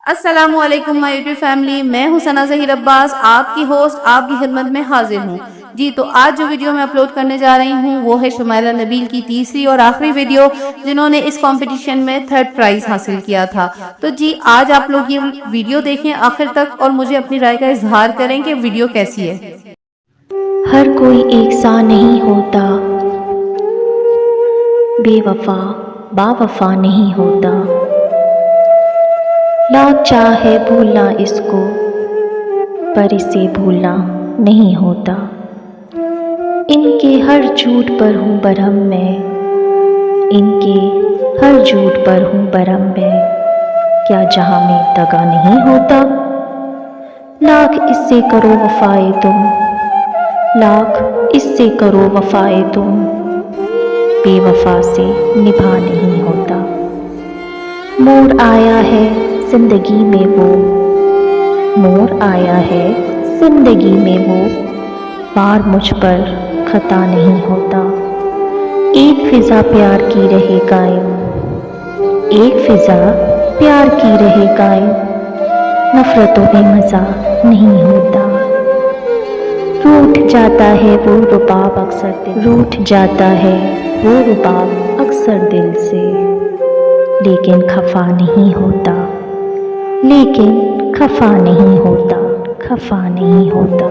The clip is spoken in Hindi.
अस्सलामुअलैकुम माय यूट्यूब फैमिली, मैं हूं सना ज़हीर अब्बास, आपकी होस्ट आपकी खिदमत में हाजिर हूं जी। तो आज जो वीडियो मैं अपलोड करने जा रही हूं वो है शुमाइला नबील की तीसरी और आखिरी वीडियो, जिन्होंने इस कंपटीशन में 3rd प्राइज हासिल किया था। तो जी आज आप लोग ये वीडियो देखें आखिर तक और मुझे अपनी राय का इजहार करें कि वीडियो कैसी है। हर कोई एक सा नहीं होता, बेवफा बावफा नहीं होता। लाख चाहे भूलना इसको, पर इसे भूलना नहीं होता। इनके हर झूठ पर हूँ बरहम मैं, इनके हर झूठ पर हूँ बरहम मैं। क्या जहाँ में दगा नहीं होता? लाख इससे करो वफाए तुम, लाख इससे करो वफाए तुम, बेवफा से निभा नहीं होता। मोड़ आया है जिंदगी में वो, मोड़ आया है जिंदगी में वो, बार मुझ पर खता नहीं होता। एक फिजा प्यार की रहे कायम, एक फिजा प्यार की रहे कायम, नफरतों में मजा नहीं होता। रूठ जाता है वो रुबाब अक्सर दिल, रूठ जाता है वो रुबाब अक्सर दिल से, लेकिन खफा नहीं होता, लेकिन खफा नहीं होता, खफा नहीं होता।